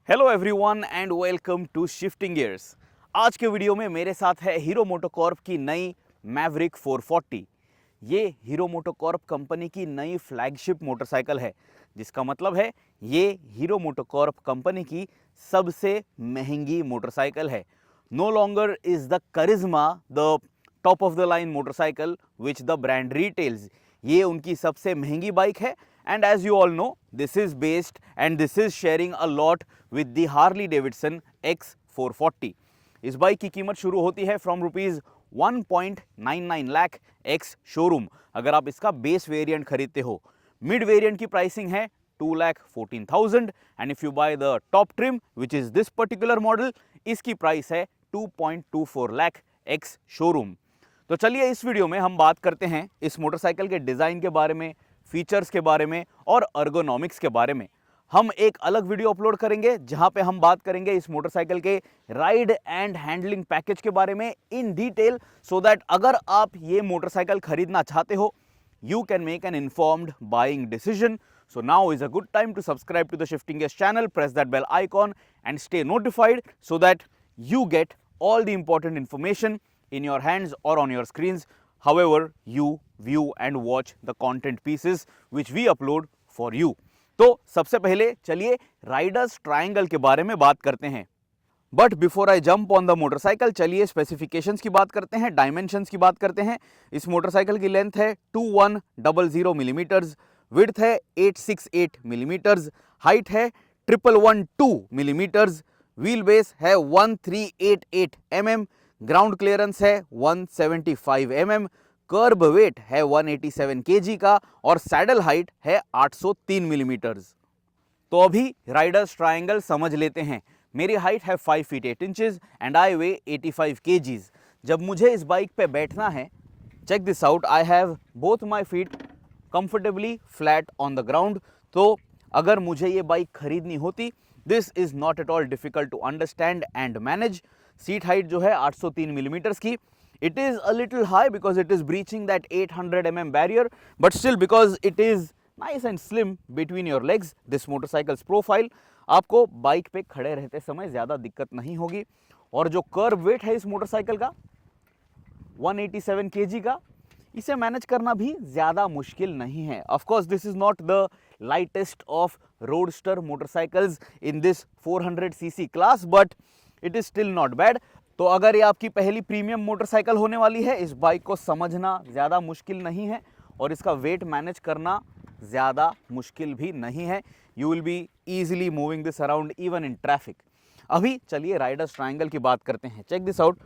Hello everyone and welcome to shifting gears. आज के video में मेरे साथ है हीरो मोटोकॉर्प की नई मैवरिक 440। ये हीरो मोटोकॉर्प कंपनी की नई फ्लैगशिप मोटरसाइकिल है, जिसका मतलब है ये हीरो मोटोकॉर्प कंपनी की सबसे महंगी मोटरसाइकिल है। No longer is the Karizma the top of the line motorcycle which the brand retails. ये उनकी सबसे महंगी बाइक है and as you all know, this is based and this is sharing a lot with the Harley Davidson X440। इस bike की कीमत शुरू होती है from rupees 1.99 lakh ex showroom, अगर आप इसका बेस वेरिएंट खरीदते हो। मिड वेरिएंट की प्राइसिंग है 2,14,000 and if you by the top trim which is this particular model, इसकी प्राइस है 2.24 लाख एक्स शोरूम। तो चलिए इस वीडियो में हम बात करते हैं इस मोटरसाइकिल के डिजाइन के बारे में, फीचर्स के बारे में और अर्गोनॉमिक्स के बारे में। हम एक अलग वीडियो अपलोड करेंगे जहां पे हम बात करेंगे इस मोटरसाइकिल के राइड एंड हैंडलिंग पैकेज के बारे में इन डिटेल, सो दैट अगर आप ये मोटरसाइकिल खरीदना चाहते हो, you can make an informed buying decision. So now is a good time to subscribe to the Shifting Gears channel, press that bell icon and stay notified so that you get all the important information in your hands or on your screens, however you view and watch the content pieces which we upload for you. तो सबसे पहले चलिए Riders triangle के बारे में बात करते हैं। But before I jump on the motorcycle, चलिए स्पेसिफिकेशंस की बात करते हैं, डायमेंशंस की बात करते हैं। इस मोटरसाइकिल की लेंथ है 2100 मिलीमीटर्स, विड्थ है 868 मिलीमीटर्स, हाइट है 1112 मिलीमीटर्स, व्हील बेस है 1388 mm, ग्राउंड क्लियरेंस है 175 mm, कर्ब वेट है 187 kg का और सैडल हाइट है 803 मिलीमीटर्स। तो अभी राइडर्स ट्रायंगल समझ लेते हैं। मेरी हाइट है 5 feet 8 inches and I weigh 85 kgs। जब मुझे इस बाइक पे बैठना है, check this out, I have both my feet comfortably flat on the ground. तो अगर मुझे ये बाइक खरीदनी होती, this is not at all difficult to understand and manage. Seat height जो है 803 मिलीमीटर्स की, it is a little high because it is breaching that 800 mm barrier, but still because it is nice and slim between your legs, this motorcycle's profile आपको bike पे खड़े रहते समय ज़्यादा दिक्कत नहीं होगी। और जो कर्व वेट है इस मोटरसाइकिल का 187 kg का, इसे मैनेज करना भी ज़्यादा मुश्किल नहीं है। Of course this is not the lightest of roadster motorcycles in this 400 cc class, but it is still not bad. तो अगर ये आपकी पहली प्रीमियम मोटरसाइकिल होने वाली है, इस बाइक को समझना ज़्यादा मुश्किल नहीं है और इसका वेट मैनेज करना ज़्यादा मुश्किल भी नहीं है। You will be easily moving this around even in traffic. अभी चलिए राइडर्स ट्रायंगल की बात करते हैं। चेक दिस आउट,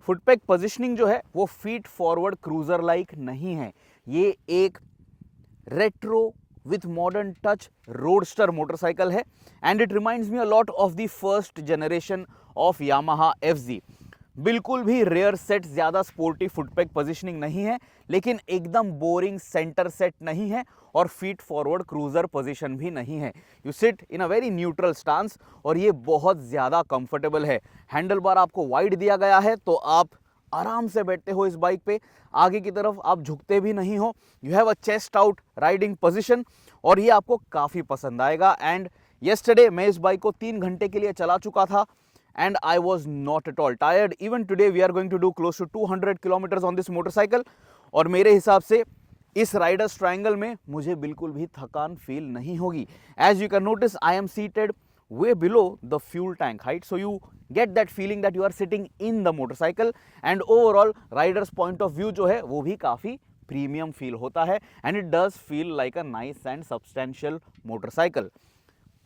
फुटपैक पोजिशनिंग जो है वो फीट फॉरवर्ड क्रूजर लाइक नहीं है। ये एक retro with modern touch roadster motorcycle है and it reminds me a lot of the first generation of Yamaha FZ। बिल्कुल भी रेयर सेट, ज़्यादा स्पोर्टी फुटपैक पोजिशनिंग नहीं है, लेकिन एकदम बोरिंग सेंटर सेट नहीं है और फीट फॉरवर्ड क्रूजर पोजीशन भी नहीं है। You sit in a very neutral stance और ये बहुत ज़्यादा कंफर्टेबल है। हैंडल बार आपको वाइड दिया गया है तो आप आराम से बैठते हो इस बाइक पे, आगे की तरफ आप झुकते भी नहीं हो। You have a chest out riding position और ये आपको काफ़ी पसंद आएगा। एंड येस्टरडे मैं इस बाइक को 3 घंटे के लिए चला चुका था and I was not at all tired. Even today we are going to do close to 200 kilometers on this motorcycle और मेरे हिसाब से इस राइडर्स ट्रायंगल में मुझे बिल्कुल भी थकान फील नहीं होगी। As you can notice, I am seated way below the fuel tank height, so you get that feeling that you are sitting in the motorcycle and overall Riders point of view जो है वो भी काफ़ी premium feel होता है and it does feel like a nice and substantial motorcycle।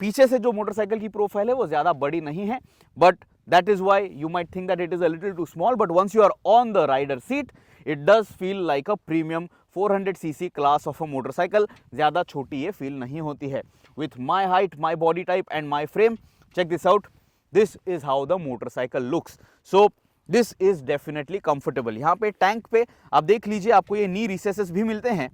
पीछे से जो मोटरसाइकिल की प्रोफाइल है वो ज़्यादा बड़ी नहीं है, but that is why you might think that it is a little too small, but once you are on the rider seat it does feel like a premium 400 cc class of a motorcycle. ज़्यादा छोटी ये feel नहीं होती है। With my height, my body type and my frame, check this out, this is how the motorcycle looks. So this is definitely comfortable. यहाँ पे tank पे आप देख लीजिए, आपको ये नी रिसेसेस भी मिलते हैं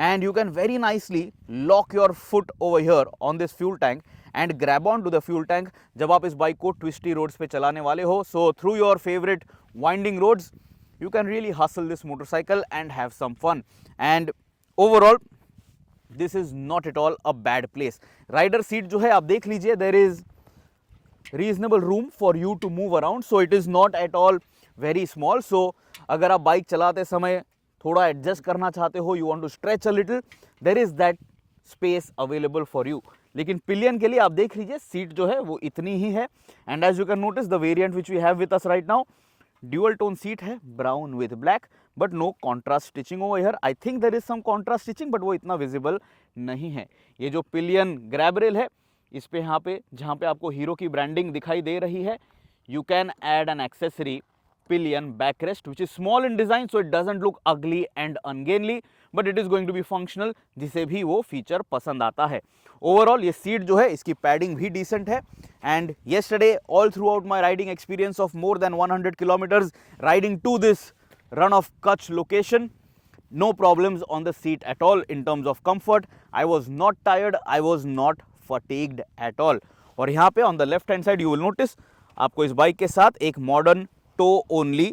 and you can very nicely lock your foot over here on this fuel tank and grab on to the fuel tank जब आप इस बाइक को ट्विस्टी रोड्स पे चलाने वाले हो। So through your favorite winding roads you can really hustle this motorcycle and have some fun, and overall this is not at all a bad place। Rider seat जो है आप देख लीजिए, there is reasonable room for you to move around, so it is not at all very small. So अगर आप bike चलाते समय थोड़ा एडजस्ट करना चाहते हो, you want to stretch a little, there is that space available for you. लेकिन pillion के लिए आप देख लीजिए सीट जो है वो इतनी ही है. And as you can notice the variant which we have with us right now, dual tone seat है, brown with black, but no contrast stitching over here. I think there is some contrast stitching, but वो इतना visible नहीं है. ये जो pillion grab rail है, इस पे यहाँ पे जहाँ पे आपको हीरो की ब्रांडिंग दिखाई दे रही है, you can add N accessory pillion backrest which is small in design, so it doesn't look ugly and ungainly, but it is going to be functional, जिसे भी वो फीचर पसंद आता है. ओवरऑल ये सीट जो है इसकी पैडिंग भी डिसेंट है. And yesterday all throughout my riding experience of more than 100 kilometers riding to this run of Kutch location, no problems on the seat at all in terms of comfort. I was not tired, I was not fatigued at all. और यहाँ पे on the left hand side you will notice आपको इस bike के साथ एक modern toe only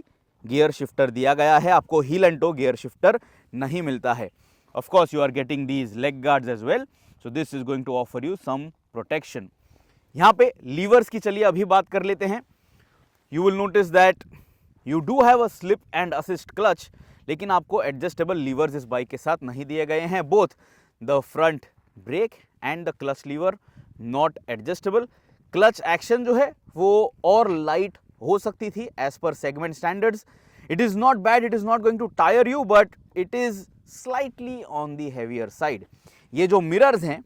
gear shifter दिया गया है. आपको heel and toe gear shifter नहीं मिलता है. Of course you are getting these leg guards as well, so this is going to offer you some protection. यहाँ पे लीवर्स की चलिए अभी बात कर लेते हैं. You will notice that you do have a slip and assist clutch, लेकिन आपको एडजस्टेबल लीवर्स इस बाइक के साथ नहीं दिए गए हैं. Both the front brake and the clutch lever not adjustable. Clutch action जो है वो और लाइट हो सकती थी as per segment standards. It is not bad, it is not going to tire you, but it is slightly on the heavier side. ये जो mirrors हैं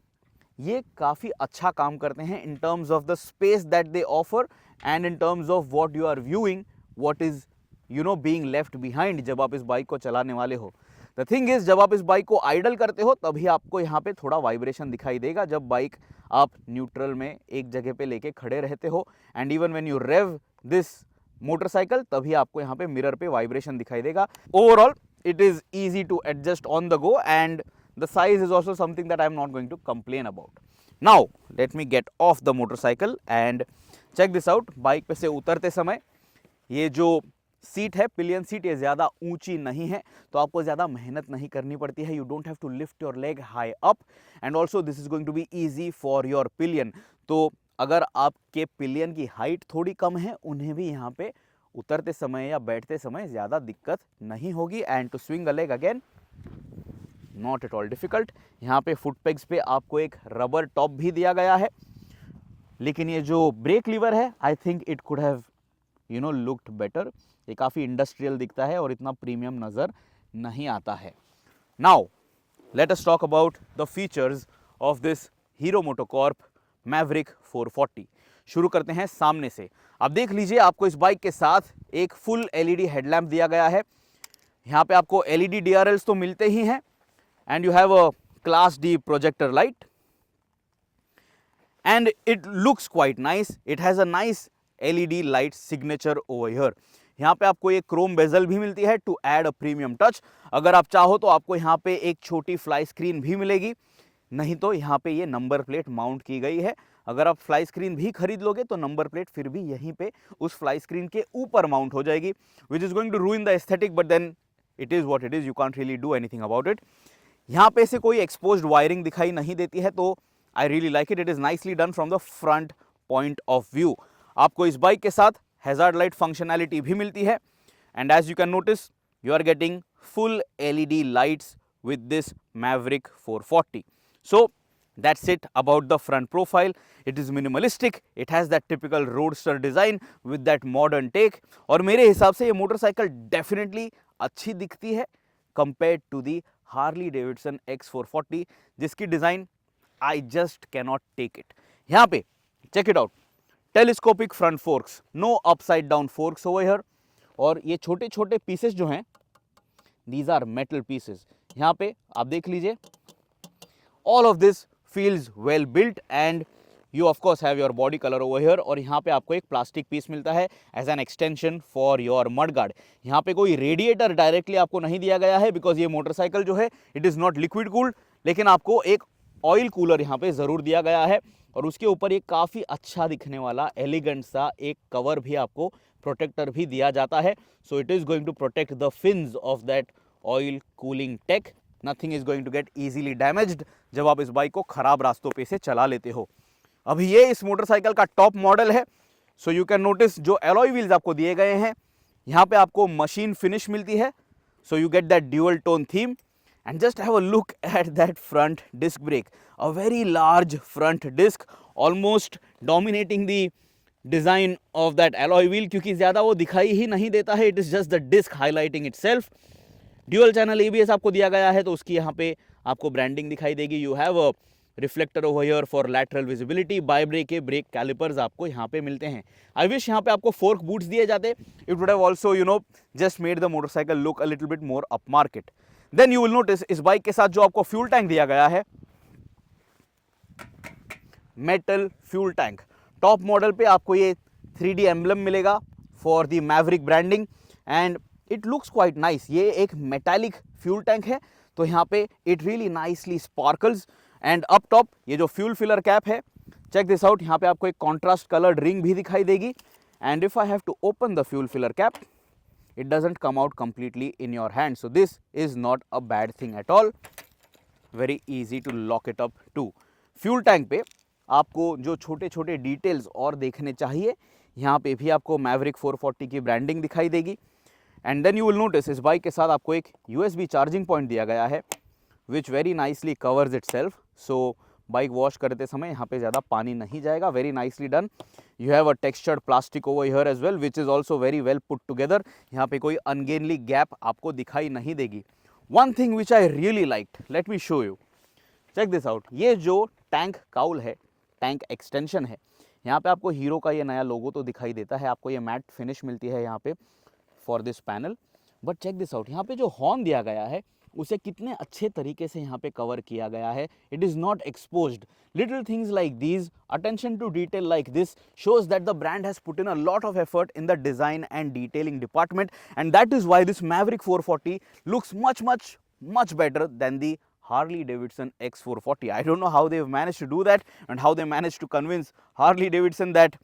ये काफ़ी अच्छा काम करते हैं in terms of the space that they offer and in terms of what you are viewing, what is being left behind जब आप इस बाइक को चलाने वाले हो. द थिंग इज, जब आप इस बाइक को आइडल करते हो तभी आपको यहाँ पे थोड़ा वाइब्रेशन दिखाई देगा. जब बाइक आप न्यूट्रल में एक जगह पे लेके खड़े रहते हो and even when you rev this motorcycle, तभी आपको यहाँ पे मिरर पे वाइब्रेशन दिखाई देगा. Overall it is easy to adjust on the go and the size is also something that I am not going to complain about. Now let me get off the motorcycle and check this out. Bike पे से उतरते समय ये जो seat है, pillion seat, ये ज़्यादा ऊंची नहीं है, तो आपको ज़्यादा मेहनत नहीं करनी पड़ती है. You don't have to lift your leg high up and also this is going to be easy for your pillion. तो अगर आपके पिलियन की हाइट थोड़ी कम है, उन्हें भी यहाँ पे उतरते समय या बैठते समय ज़्यादा दिक्कत नहीं होगी. And to swing a leg again, not at all difficult. यहाँ पे फुट पेग्स पे आपको एक रबर टॉप भी दिया गया है, लेकिन ये जो ब्रेक लीवर है, I think it could have looked better. ये काफ़ी इंडस्ट्रियल दिखता है और इतना प्रीमियम नज़र नहीं आता है. Now let us talk about the features of this hero MotoCorp Maverick 440. शुरू करते हैं सामने से. आप देख लीजिए, आपको इस बाइक के साथ एक फुल एलईडी हेडलैम्प दिया गया है. यहाँ पे आपको एलईडी डीआरएल्स तो मिलते ही हैं and you have a class D projector light and it looks quite nice. It has a nice LED light signature over here. यहाँ पे आपको एक क्रोम बेजल भी मिलती है to add a premium touch. अगर आप चाहो तो आपको यहाँ पे एक छोटी फ्लाई स्क्रीन भी मिलेगी, नहीं तो यहाँ पे ये नंबर प्लेट माउंट की गई है. अगर आप फ्लाई स्क्रीन भी खरीद लोगे तो नंबर प्लेट फिर भी यहीं पे उस फ्लाई स्क्रीन के ऊपर माउंट हो जाएगी, which is going to ruin the aesthetic, but then it is what it is, you can't really do anything about it. यहाँ पे से कोई एक्सपोज्ड वायरिंग दिखाई नहीं देती है, तो I really like it. It is nicely done from the front point of view. आपको इस बाइक के साथ हैजार्ड लाइट फंक्शनैलिटी भी मिलती है and as you can notice you are getting full LED lights with this Maverick 440. So that's it about the front profile. It is minimalistic, it has that typical roadster design with that modern take. और मेरे हिसाब से ये motorcycle definitely अच्छी दिखती है compared to the Harley Davidson X440, जिसकी design I just cannot take it. यहाँ पे check it out, telescopic front forks, no upside down forks over here. और ये छोटे छोटे पीसेस जो हैं, these are metal pieces. यहाँ पे आप देख लीजिए, all of this feels well built and you of course have your body color over here. और यहाँ पे आपको एक प्लास्टिक पीस मिलता है as an extension for your mudguard. यहाँ पे कोई रेडिएटर डायरेक्टली आपको नहीं दिया गया है बिकॉज ये मोटरसाइकिल जो है it is not liquid cooled, लेकिन आपको एक ऑयल कूलर यहाँ पे ज़रूर दिया गया है और उसके ऊपर एक काफ़ी अच्छा दिखने वाला एलिगेंट सा एक कवर भी आपको प्रोटेक्टर भी दिया जाता है. So it is going to protect the fins of that oil cooling tech. Nothing is going to get easily damaged जब आप इस बाइक को खराब रास्तों पे से चला लेते हो. अभी ये इस मोटरसाइकिल का टॉप मॉडल है सो यू कैन नोटिस जो एलॉय व्हील्स आपको दिए गए हैं, यहाँ पे आपको मशीन फिनिश मिलती है, सो you get that dual tone theme. And just have a look at that front disc brake, a very large front disc, almost dominating the design of that alloy wheel, क्योंकि ज़्यादा वो दिखाई ही नहीं देता है. It is just the disc highlighting itself. Dual channel ABS आपको दिया गया है, तो उसकी यहाँ पे आपको ब्रांडिंग दिखाई देगी. You have a reflector over here for lateral visibility. By brake के ब्रेक कैलिपर्स आपको यहाँ पे मिलते हैं. आई विश यहाँ पे आपको फोर्क बूट्स दिए जाते. It would have also just made the motorcycle look a little bit more up market. Then you will notice इस बाइक के साथ जो आपको फ्यूल टैंक दिया गया है, metal fuel tank. Top model पे आपको ये 3D एम्बलम मिलेगा for the Maverick branding and it looks quite nice. ये एक मेटालिक फ्यूल टैंक है, तो यहाँ पे it really nicely sparkles. And up top ये जो फ्यूल फिलर कैप है, चेक दिस आउट, यहाँ पे आपको एक कॉन्ट्रास्ट कलर्ड रिंग भी दिखाई देगी. And if I have to open the fuel filler cap, it doesn't come out completely in your hand, so this is not a bad thing at all. Very easy to lock it up too. Fuel tank पे आपको जो छोटे छोटे details और देखने चाहिए, यहाँ पे भी आपको मैवरिक 440 की ब्रांडिंग दिखाई देगी. And then you will notice इस बाइक के साथ आपको एक USB चार्जिंग पॉइंट दिया गया है, which very nicely covers itself. So bike wash करते समय यहाँ पे ज़्यादा पानी नहीं जाएगा. Very nicely done. You have a textured plastic over here as well, which is also very well put together. यहाँ पे कोई अनगेनली गैप आपको दिखाई नहीं देगी. One thing which I really liked, let me show you. Check this out. ये जो tank cowl है, टैंक एक्सटेंशन है, यहाँ पे आपको हीरो का ये नया लोगो तो दिखाई देता है. आपको ये मैट फिनिश मिलती है यहाँ पे for this panel. But check this out, यहाँ पे जो हॉर्न दिया गया है उसे कितने अच्छे तरीके से यहाँ पे कवर किया गया है. It is not exposed. Little things like these, attention to detail like this shows that the brand has put in a lot of effort in the design and detailing department, and that is why this Maverick 440 looks much better than the Harley Davidson X440. I don't know how they've managed to do that and how they managed to convince Harley Davidson that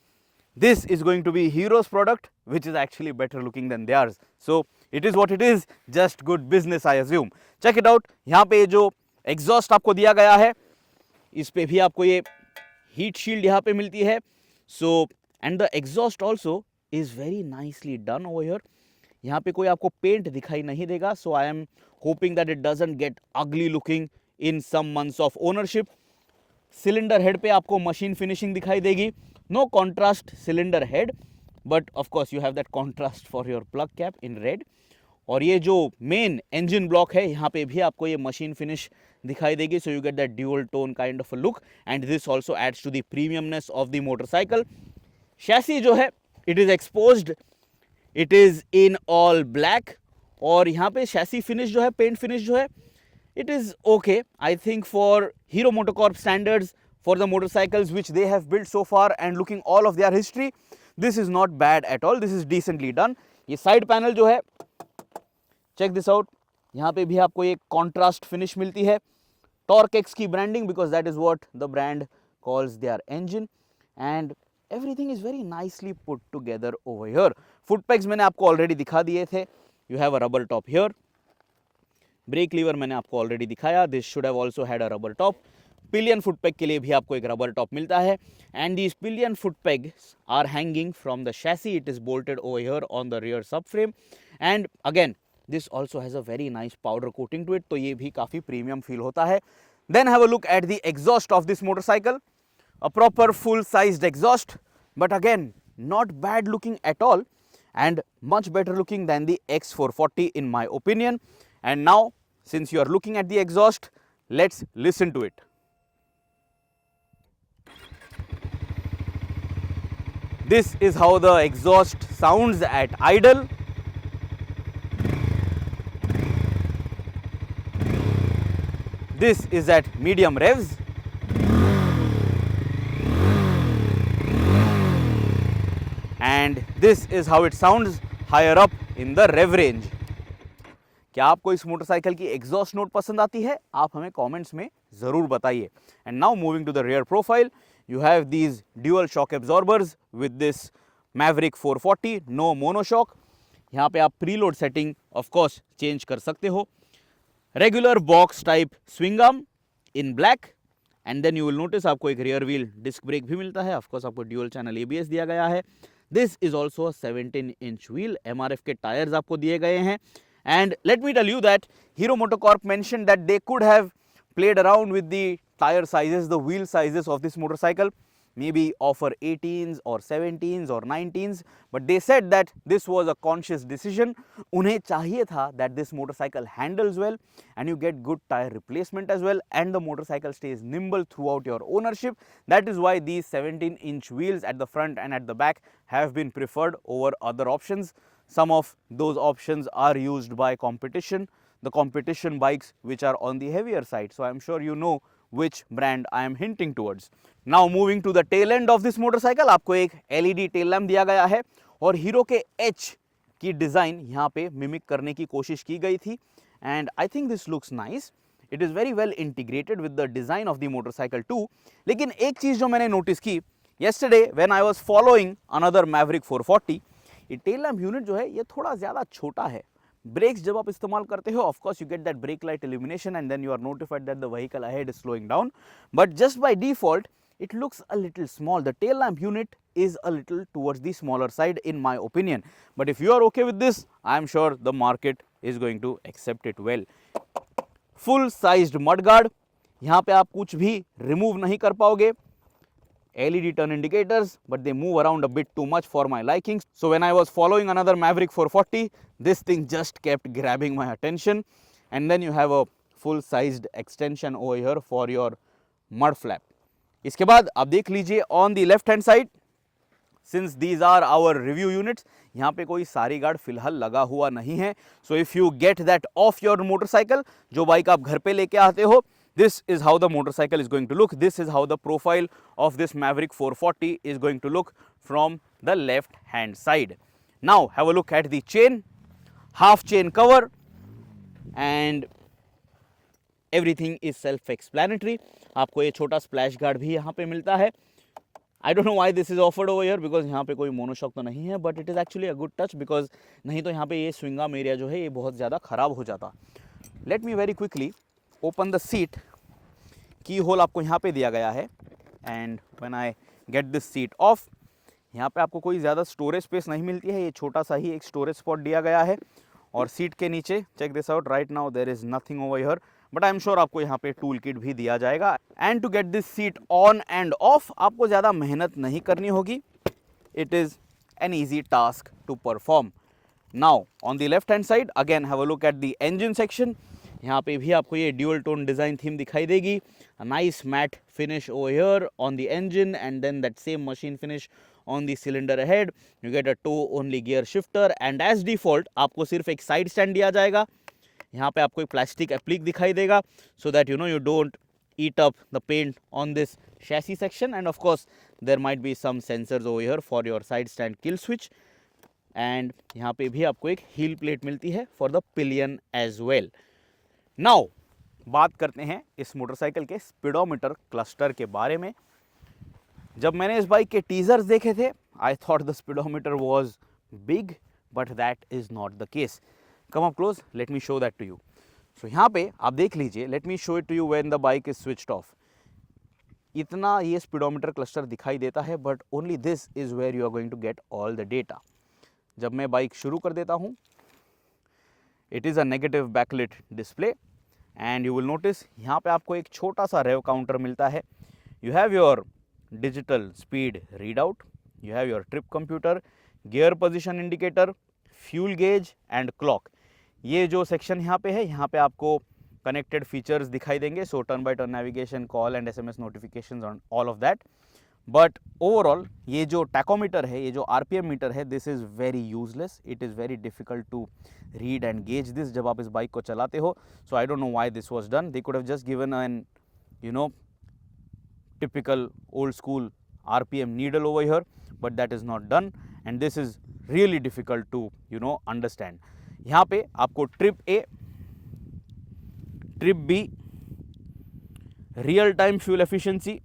this is going to be Hero's product, which is actually better looking than theirs. So it is what it is, just good business I assume. Check it out. यहाँ पे जो exhaust आपको दिया गया है, इस पे भी आपको ये हीट शील्ड यहाँ पे मिलती है. So and the exhaust also is very nicely done over here. यहाँ पे कोई आपको पेंट दिखाई नहीं देगा. So I am hoping that it doesn't get ugly looking in some months of ownership. Cylinder head पे आपको मशीन फिनिशिंग दिखाई देगी. No contrast cylinder head, but of course you have that contrast for your plug cap in red. और ये जो main engine block है, यहाँ पे भी आपको ये मशीन फिनिश दिखाई देगी. So you get that dual tone kind of a look and this also adds to the premiumness of the motorcycle. Chassis जो है it is exposed, it is in all black. और यहाँ पे शैसी finish जो है, paint finish जो है, it is okay, I think, for Hero MotoCorp standards, for the motorcycles which they have built so far and looking all of their history, this is not bad at all. This is decently done. ये side panel जो है, check this out. यहाँ पे भी आपको एक contrast finish मिलती है. Torque-X की branding, because that is what the brand calls their engine, and everything is very nicely put together over here. Foot pegs मैंने आपको already दिखा दिए थे. You have a rubber top here. Brake lever मैंने आपको already दिखाया. This should have also had a rubber top. Pillion foot peg के लिए भी आपको एक रबर टॉप मिलता है. And these pillion foot pegs are hanging from the chassis. It is bolted over here on the rear sub frame. And again this also has a very nice powder coating to it, तो ये भी काफ़ी premium feel होता है. Then have a look at the exhaust of this motorcycle. A proper full sized exhaust, but again not bad looking at all and much better looking than the X440 in my opinion. And now, since you are looking at the exhaust, let's listen to it. This is how the exhaust sounds at idle. This is at medium revs. And this is how it sounds higher up in the rev range. क्या आपको इस motorcycle की exhaust note पसंद आती है? आप हमें comments में ज़रूर बताइए. And now moving to the rear profile, you have these dual shock absorbers with this Maverick 440, no monoshock. यहाँ पे आप preload setting of course change कर सकते हो. Regular box type swing arm in black and then you will notice आपको एक rear wheel disc brake भी मिलता है, ऑफकोर्स आपको ड्यूअल चैनल ABS दिया गया है। This is also a 17 inch wheel, MRF के टायर्स आपको दिए गए हैं। And let me tell you that Hero MotoCorp mention that they could have played around with the tire sizes, the wheel sizes of this motorcycle, maybe offer 18s or 17s or 19s, but they said that this was a conscious decision. उन्हें चाहिए था that this motorcycle handles well and you get good tire replacement as well, and the motorcycle stays nimble throughout your ownership. That is why these 17-inch wheels at the front and at the back have been preferred over other options. Some of those options are used by competition, the competition bikes which are on the heavier side. So I am sure you know which brand I am hinting towards. Now moving to the tail end of this motorcycle, आपको एक LED tail lamp दिया गया है और hero के H की design यहाँ पे मिमिक करने की कोशिश की गई थी, and I think this looks nice. It is very well integrated with the design of the motorcycle too. लेकिन एक चीज़ जो मैंने नोटिस की yesterday when I was following another Maverick 440, ये टेल लैम्प यूनिट जो है ये थोड़ा ज़्यादा छोटा है। ब्रेक्स जब आप इस्तेमाल करते हो, of course you get that brake light illumination and then you are notified that the vehicle ahead is slowing down, but just by default it looks a little small. The tail lamp unit is a little towards the smaller side in my opinion, but if you are okay with this, I am sure the market is going to accept it well. Full sized mudguard, यहाँ पे आप कुछ भी remove नहीं कर पाओगे. LED turn indicators, but they move around a bit too much for my likings. So when I was following another Maverick 440, this thing just kept grabbing my attention. And then you have a full sized extension over here for your mud flap. इसके बाद आप देख लीजिए on the left hand side, since these are our review units, यहाँ पे कोई सारी guard फिलहाल लगा हुआ नहीं है. So if you get that off your motorcycle, जो बाइक आप घर पे लेके आते हो, this is how the motorcycle is going to look. This is how the profile of this Maverick 440 is going to look from the left hand side. Now have a look at the chain, half chain cover, and everything is self-explanatory. आपको ये छोटा splash guard भी यहाँ पे मिलता है. I don't know why this is offered over here because यहाँ पे कोई मोनोशॉक तो नहीं है, but it is actually a good touch because नहीं तो यहाँ पे ये स्विंग आर्म एरिया जो है ये बहुत ज़्यादा ख़राब हो जाता. Let me very quickly open the seat. की होल आपको यहाँ पे दिया गया है, and when I get this seat off, यहाँ पे आपको कोई ज़्यादा स्टोरेज स्पेस नहीं मिलती है. ये छोटा सा ही एक स्टोरेज स्पॉट दिया गया है और सीट के नीचे check this out. Right now there is nothing over here, but I am sure आपको यहाँ पे टूल किट भी दिया जाएगा. And to get this seat on and off आपको ज़्यादा मेहनत नहीं करनी होगी. It is an easy task to perform. Now on the left hand side again have a look at the engine section. यहाँ पे भी आपको ये ड्यूअल टोन डिज़ाइन थीम दिखाई देगी. A nice matte finish over here on the engine and then that same machine finish on the cylinder ahead. You get a toe only gear shifter and as default आपको सिर्फ एक side stand दिया जाएगा. यहाँ पे आपको एक plastic applique दिखाई देगा so that you know you don't eat up the paint on this chassis section, and of course there might be some sensors over here for your side stand kill switch, and यहाँ पे भी आपको एक heel plate मिलती है for the pillion as well. Now बात करते हैं इस मोटरसाइकिल के स्पीडोमीटर क्लस्टर के बारे में. जब मैंने इस बाइक के टीजर्स देखे थे, I thought the speedometer was big, but that is not the case. Come up close, let me show that to you. So यहाँ पे आप देख लीजिए, let me show it to you when the bike is switched off. इतना ये speedometer cluster दिखाई देता है, but only this is where you are going to get all the data. जब मैं बाइक शुरू कर देता हूँ, it is a negative backlit display and you will notice यहाँ पे आपको एक छोटा सा रेव काउंटर मिलता है. You have your digital speed readout, you have your trip computer, gear position indicator, fuel gauge and clock. ये जो सेक्शन यहाँ पे है, यहाँ पे आपको कनेक्टेड फीचर्स दिखाई देंगे. So turn by turn navigation, call and SMS notifications on all of that. But overall ये जो टैकोमीटर है, ये जो RPM मीटर है, this is very useless. It is very difficult to read and gauge this जब आप इस bike को चलाते हो. So I don't know why this was done. They could have just given an typical old school RPM needle over here, but that is not done and this is really difficult to understand. यहाँ पे आपको trip A, trip B, real time fuel efficiency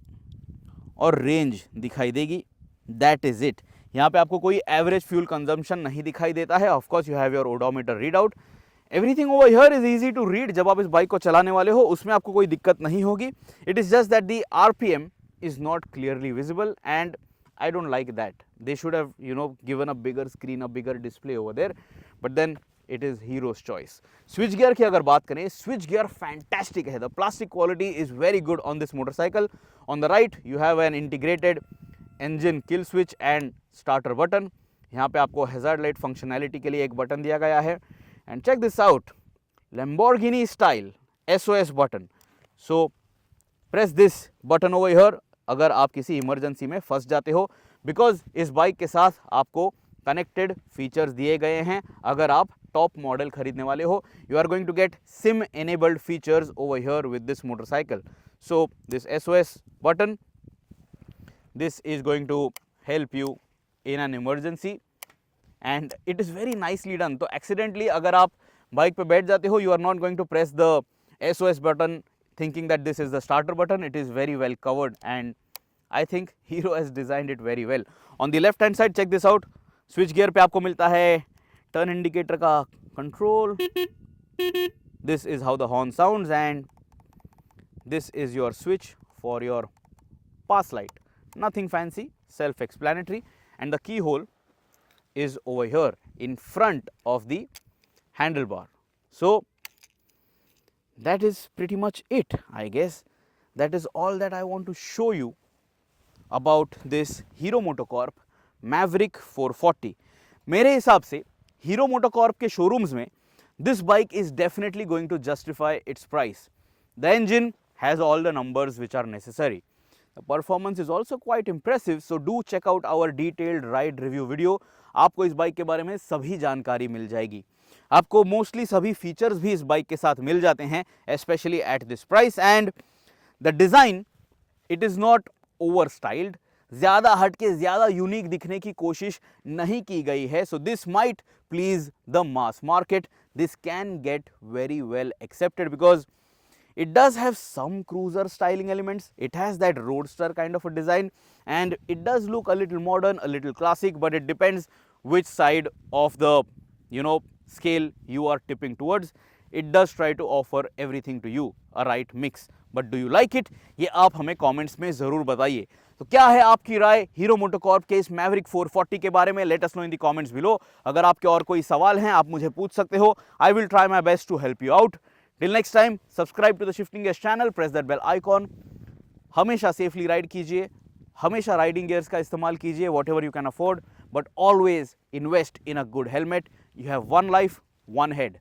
और range दिखाई देगी. That is it. यहाँ पे आपको कोई एवरेज फ्यूल कंजम्पशन नहीं दिखाई देता है. Of course you have your odometer read out. Everything over here is easy to read. जब आप इस बाइक को चलाने वाले हो उसमें आपको कोई दिक्कत नहीं होगी. It is just that the RPM is not clearly visible and I don't like that. They should have, given a bigger screen, a bigger display over there, but then it is Hero's choice. Switch gear की अगर बात करें, switch gear fantastic है. The plastic quality is very good on this motorcycle. On the right you have an integrated engine kill switch and starter button. यहाँ पे आपको hazard light functionality के लिए एक बटन दिया गया है. And check this out, Lamborghini style SOS button. So press this button over here अगर आप किसी इमरजेंसी में फंस जाते हो, बिकॉज इस बाइक के साथ आपको कनेक्टेड फीचर्स दिए गए हैं. अगर आप टॉप मॉडल खरीदने वाले हो, you are going to get SIM enabled features over here with this motorcycle. So this SOS button, this is going to help you in an emergency and it is very nicely done. तो accidentally अगर आप bike पे बैठ जाते हो, you are not going to press the SOS button thinking that this is the starter button. It is very well covered and I think Hero has designed it very well. On the left hand side, check this out. Switch gear पे आपको मिलता है turn indicator का control. This is how the horn sounds and this is your switch for your pass light. Nothing fancy, self-explanatory, and the keyhole is over here in front of the handlebar. So that is pretty much it, I guess. That is all that I want to show you about this Hero MotoCorp Maverick 440. मेरे हिसाब से Hero MotoCorp के showrooms में this bike is definitely going to justify its price. The engine has all the numbers which are necessary. The performance is also quite impressive, so do check out our detailed ride review video. आपको इस bike के बारे में सभी जानकारी मिल जाएगी. आपको mostly सभी फीचर्स भी इस बाइक के साथ मिल जाते हैं, specially at this price. And the design, it is not over styled. ज़्यादा हट के ज़्यादा यूनिक दिखने की कोशिश नहीं की गई है. So this might please the mass market. This can get very well accepted because it does have some cruiser styling elements. It has that roadster kind of a design and it does look a little modern, a little classic, but it depends which side of the scale you are tipping towards. It does try to offer everything to you, a right mix. But do you like it? ये आप हमें comments में ज़रूर बताइए. तो क्या है आपकी राय हीरो मोटोकॉर्प के इस मैवरिक 440 के बारे में? Let us know in the comments below. अगर आपके और कोई सवाल हैं आप मुझे पूछ सकते हो. I will try my best to help you out. Till next time, subscribe to the Shifting Gears channel, press that bell icon. हमेशा सेफली राइड कीजिए, हमेशा राइडिंग गियर्स का इस्तेमाल कीजिए, whatever you can afford, but always invest in a good helmet. You have one life, one head.